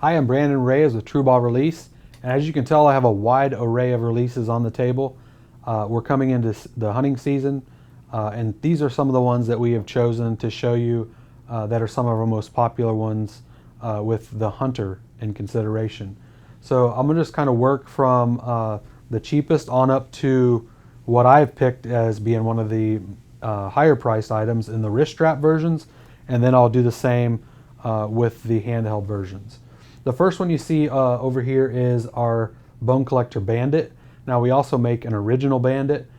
Hi, I'm Brandon Rave with TRU Release, and as you can tell, I have a wide array of releases on the table. We're coming into the hunting season, and these are some of the ones that we have chosen to show you that are some of our most popular ones with the hunter in consideration. So I'm gonna just kind of work from the cheapest on up to what I've picked as being one of the higher priced items in the wrist strap versions, and then I'll do the same with the handheld versions. The first one you see over here is our Bone Collector Bandit. Now we also make an original Bandit.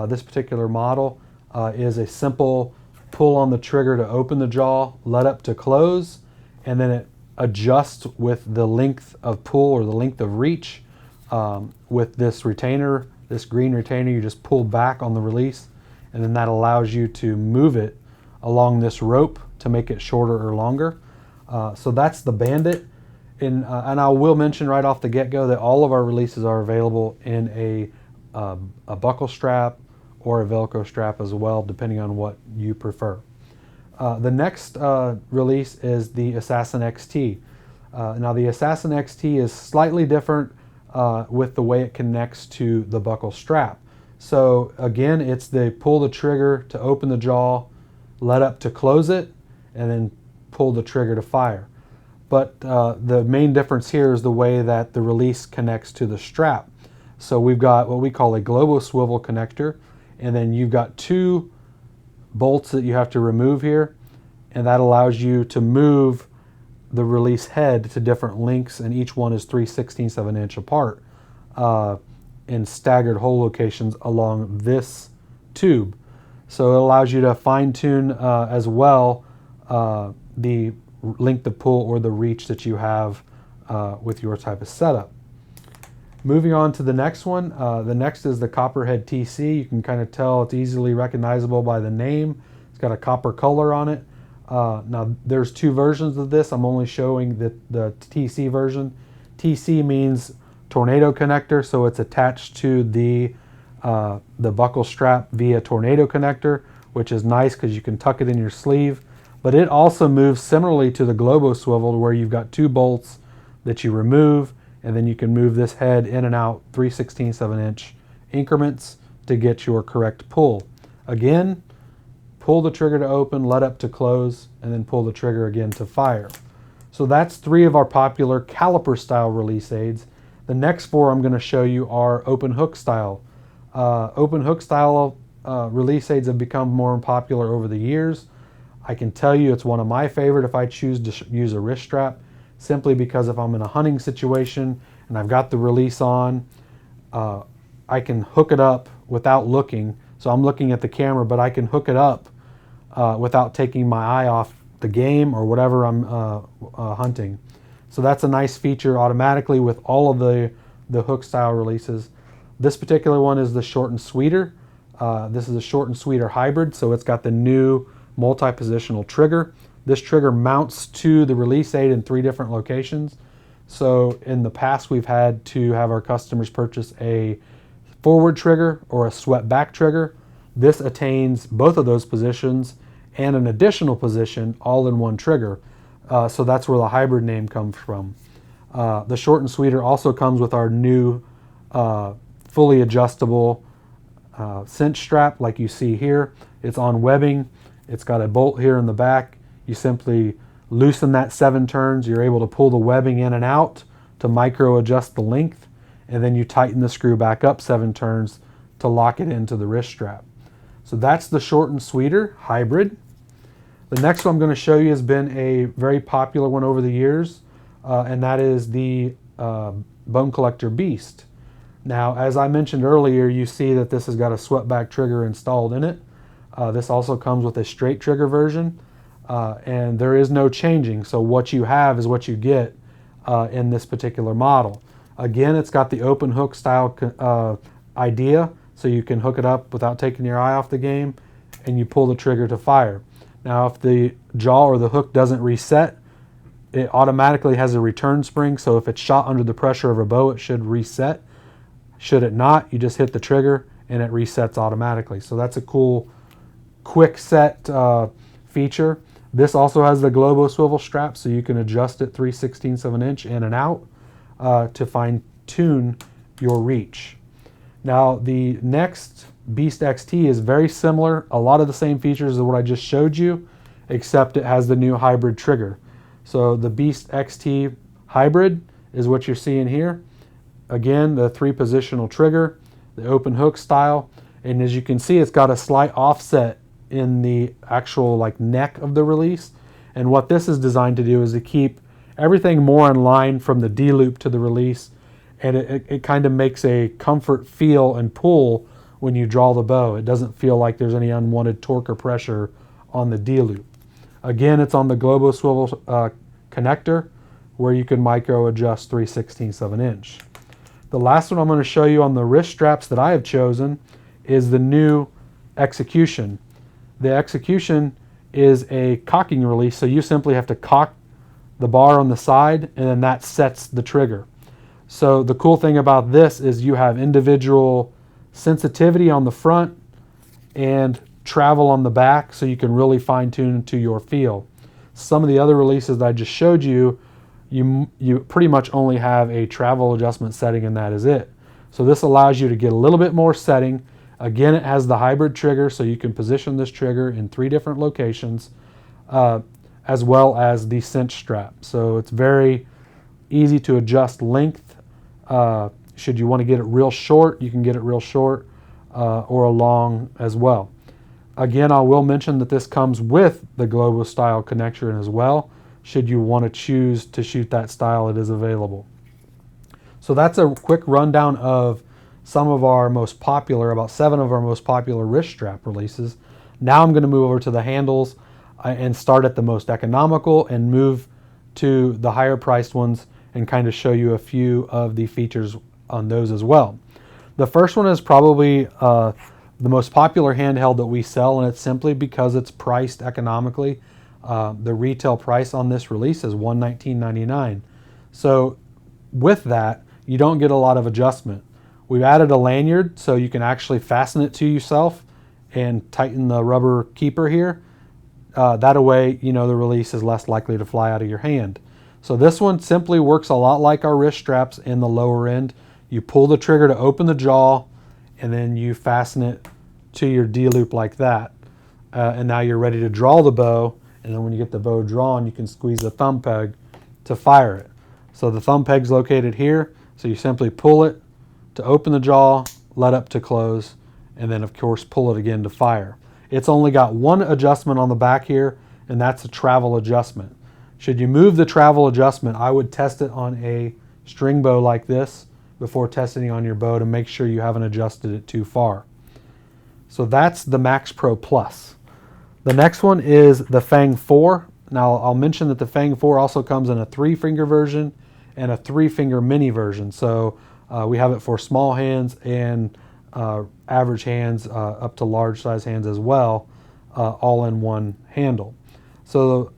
This particular model is a simple pull on the trigger to open the jaw, let up to close, and then it adjusts with the length of pull or the length of reach. With this retainer, this green retainer, you just pull back on the release, and then that allows you to move it along this rope to make it shorter or longer. So that's the Bandit. And I will mention right off the get-go that all of our releases are available in a buckle strap or a Velcro strap as well, depending on what you prefer. The next release is the Assassin XT. Now the Assassin XT is slightly different with the way it connects to the buckle strap. So again, it's the pull the trigger to open the jaw, let up to close it, and then pull the trigger to fire. But the main difference here is the way that the release connects to the strap. So we've got what we call a globo swivel connector, and then you've got two bolts that you have to remove here, and that allows you to move the release head to different lengths, and each one is 3/16 of an inch apart in staggered hole locations along this tube. So it allows you to fine tune as well the length of pull or the reach that you have with your type of setup. Moving on to the next one, the next is the Copperhead TC. You can kind of tell it's easily recognizable by the name. It's got a copper color on it. Now there's two versions of this. I'm only showing the TC version. TC means tornado connector, so it's attached to the buckle strap via tornado connector, which is nice because you can tuck it in your sleeve. But it also moves similarly to the globo swivel, where you've got two bolts that you remove, and then you can move this head in and out 3/16 of an inch increments to get your correct pull. Again, pull the trigger to open, let up to close, and then pull the trigger again to fire. So that's three of our popular caliper style release aids. The next four I'm going to show you are open hook style. Open hook style release aids have become more popular over the years. I can tell you it's one of my favorite if I choose to use a wrist strap, simply because if I'm in a hunting situation and I've got the release on, I can hook it up without looking. So I'm looking at the camera, but I can hook it up without taking my eye off the game or whatever I'm hunting. So that's a nice feature automatically with all of the hook style releases. This particular one is the short and sweeter. This is a short and sweeter hybrid, so it's got the new multi-positional trigger. This trigger mounts to the release aid in three different locations. So in the past, we've had to have our customers purchase a forward trigger or a swept back trigger. This attains both of those positions and an additional position all in one trigger. So that's where the hybrid name comes from. The short and sweeter also comes with our new fully adjustable cinch strap like you see here. It's on webbing. It's got a bolt here in the back. You simply loosen that 7 turns. You're able to pull the webbing in and out to micro adjust the length, and then you tighten the screw back up 7 turns to lock it into the wrist strap. So that's the short and sweeter hybrid. The next one I'm going to show you has been a very popular one over the years, and that is the Bone Collector Beast. Now, as I mentioned earlier, you see that this has got a swept back trigger installed in it. This also comes with a straight trigger version, and there is no changing. So what you have is what you get in this particular model. Again, it's got the open hook style idea, so you can hook it up without taking your eye off the game, and you pull the trigger to fire. Now, if the jaw or the hook doesn't reset, it automatically has a return spring, so if it's shot under the pressure of a bow, it should reset. Should it not, you just hit the trigger and it resets automatically. So that's a cool quick set feature. This also has the Globo swivel strap, so you can adjust it 3/16 of an inch in and out to fine tune your reach. Now the next Beast XT is very similar, a lot of the same features as what I just showed you, except it has the new hybrid trigger. So the Beast XT hybrid is what you're seeing here. Again, the 3-positional trigger, the open hook style, and as you can see, it's got a slight offset in the actual like neck of the release. And what this is designed to do is to keep everything more in line from the D loop to the release, and it kind of makes a comfort feel and pull when you draw the bow. It doesn't feel like there's any unwanted torque or pressure on the D loop. Again, it's on the Globo swivel connector where you can micro adjust 3/16 of an inch. The last one I'm going to show you on the wrist straps that I have chosen is the new Execution. The Execution is a cocking release, so you simply have to cock the bar on the side and then that sets the trigger. So the cool thing about this is you have individual sensitivity on the front and travel on the back, so you can really fine tune to your feel. Some of the other releases that I just showed you, you pretty much only have a travel adjustment setting and that is it. So this allows you to get a little bit more setting. Again, it has the hybrid trigger, so you can position this trigger in 3 different locations, as well as the cinch strap. So it's very easy to adjust length. Should you want to get it real short, you can get it real short, or a long as well. Again, I will mention that this comes with the Globo style connector as well. Should you want to choose to shoot that style, it is available. So that's a quick rundown of some of our most popular, about 7 of our most popular wrist strap releases. Now I'm going to move over to the handles and start at the most economical and move to the higher priced ones and kind of show you a few of the features on those as well. The first one is probably the most popular handheld that we sell, and it's simply because it's priced economically. The retail price on this release is $119.99. So with that, you don't get a lot of adjustment. We've added a lanyard so you can actually fasten it to yourself and tighten the rubber keeper here. That way, you know, the release is less likely to fly out of your hand. So this one simply works a lot like our wrist straps in the lower end. You pull the trigger to open the jaw, and then you fasten it to your D loop like that. And now you're ready to draw the bow, and then when you get the bow drawn, you can squeeze the thumb peg to fire it. So the thumb peg's located here, so you simply pull it to open the jaw, let up to close, and then of course pull it again to fire. It's only got one adjustment on the back here, and that's a travel adjustment. Should you move the travel adjustment, I would test it on a string bow like this before testing it on your bow to make sure you haven't adjusted it too far. So that's the Max Pro Plus. The next one is the Fang IV. Now I'll mention that the Fang IV also comes in a 3-finger version and a 3-finger mini version. So we have it for small hands and average hands up to large size hands as well, all in one handle. So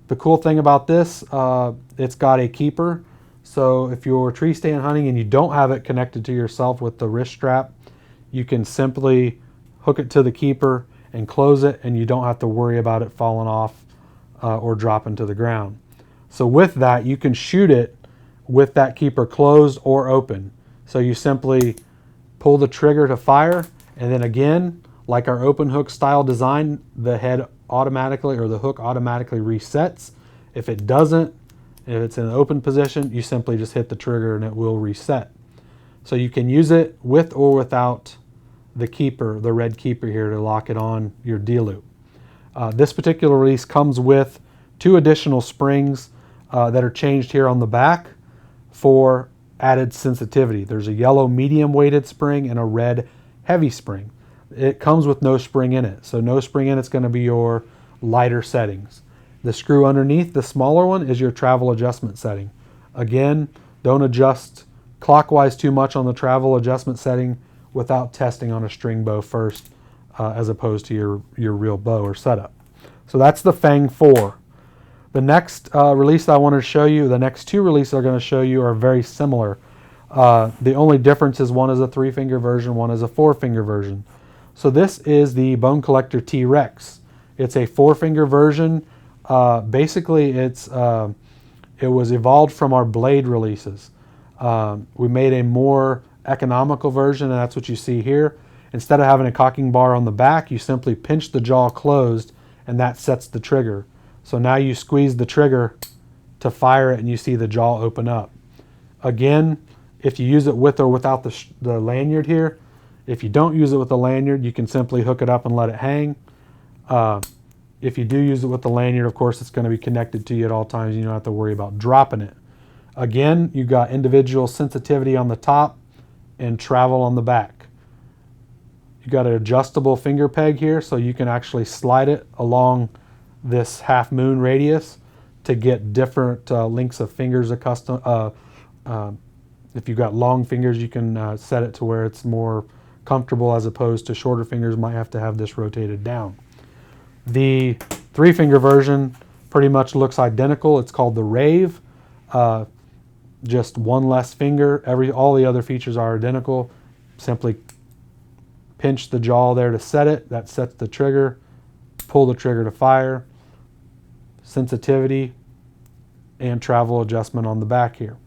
the cool thing about this, it's got a keeper. So if you're tree stand hunting and you don't have it connected to yourself with the wrist strap, you can simply hook it to the keeper and close it, and you don't have to worry about it falling off or dropping to the ground. So with that, you can shoot it with that keeper closed or open. So you simply pull the trigger to fire, and then again, like our open hook style design, the head automatically, or the hook automatically resets. If it doesn't, if it's in an open position, you simply just hit the trigger and it will reset. So you can use it with or without the keeper, the red keeper here, to lock it on your D-loop. This particular release comes with 2 additional springs that are changed here on the back for added sensitivity. There's a yellow medium weighted spring and a red heavy spring. It comes with no spring in it. So no spring in it's going to be your lighter settings. The screw underneath, the smaller one, is your travel adjustment setting. Again, don't adjust clockwise too much on the travel adjustment setting without testing on a string bow first, as opposed to your real bow or setup. So that's the Fang IV. The next release I want to show you, the next 2 releases I'm going to show you are very similar. The only difference is one is a 3-finger version, one is a 4-finger version. So this is the Bone Collector T-Rex. It's a 4-finger version Basically, it was evolved from our blade releases. We made a more economical version, and that's what you see here. Instead of having a cocking bar on the back, you simply pinch the jaw closed, and that sets the trigger. So now you squeeze the trigger to fire it, and you see the jaw open up. Again, if you use it with or without the lanyard here, if you don't use it with the lanyard, you can simply hook it up and let it hang. If you do use it with the lanyard, of course, it's going to be connected to you at all times. You don't have to worry about dropping it. Again, you got individual sensitivity on the top and travel on the back. You got an adjustable finger peg here, so you can actually slide it along this half moon radius to get different lengths of fingers accustomed. If you've got long fingers, you can set it to where it's more comfortable, as opposed to shorter fingers might have to have this rotated down. The 3-finger version pretty much looks identical. It's called the Rave. Just one less finger. All the other features are identical. Simply pinch the jaw there to set it. That sets the trigger. Pull the trigger to fire. Sensitivity and travel adjustment on the back here.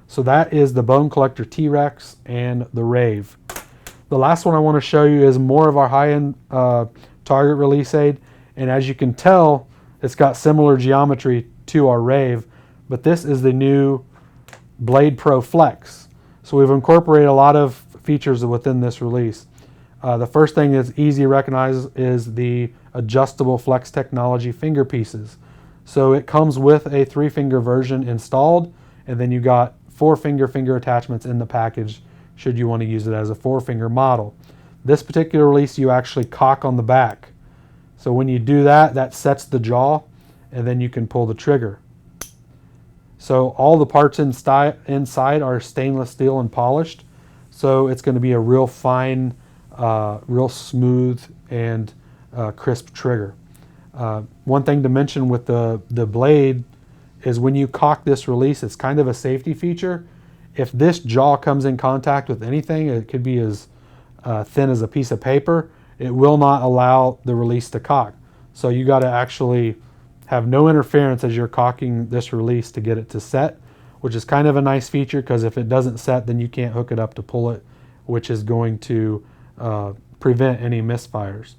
So that is the Bone Collector T-Rex and the Rave. The last one I want to show you is more of our high-end target release aid. And as you can tell, it's got similar geometry to our Rave, but this is the new Blade Pro Flex. So we've incorporated a lot of features within this release. The first thing that's easy to recognize is the adjustable flex technology finger pieces. So it comes with a 3-finger version installed, and then you got 4-finger attachments in the package should you want to use it as a 4-finger model. This particular release you actually cock on the back. So when you do that, that sets the jaw, and then you can pull the trigger. So all the parts inside are stainless steel and polished. So it's going to be a real fine, real smooth and crisp trigger. One thing to mention with the blade is when you cock this release, it's kind of a safety feature. If this jaw comes in contact with anything, it could be as thin as a piece of paper, it will not allow the release to cock. So you got to actually have no interference as you're cocking this release to get it to set, which is kind of a nice feature, because if it doesn't set, then you can't hook it up to pull it, which is going to prevent any misfires.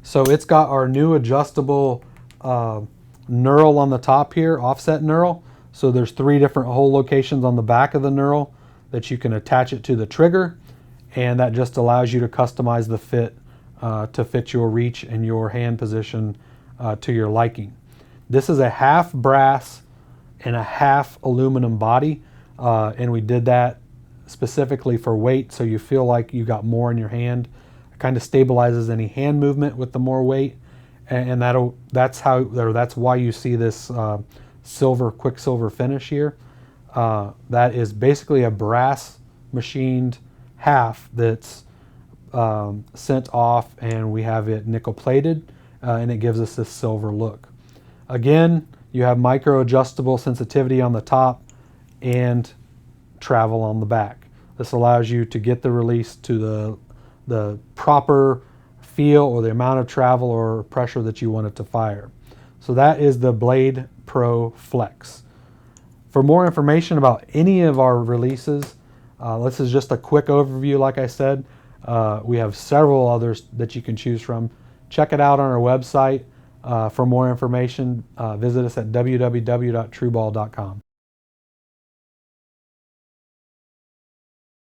So it's got our new adjustable knurl on the top here, offset knurl. So there's 3 different hole locations on the back of the knurl that you can attach it to the trigger, and that just allows you to customize the fit to fit your reach and your hand position to your liking. This is a half brass and a half aluminum body, and we did that specifically for weight, so you feel like you got more in your hand. It kind of stabilizes any hand movement with the more weight, and that's why you see this quicksilver finish here. That is basically a brass machined half that's sent off, and we have it nickel plated, and it gives us this silver look. Again, you have micro adjustable sensitivity on the top and travel on the back. This allows you to get the release to the proper feel or the amount of travel or pressure that you want it to fire. So that is the Blade Pro Flex. For more information about any of our releases, this is just a quick overview. Like I said, we have several others that you can choose from. Check it out on our website. For more information, visit us at www.truball.com.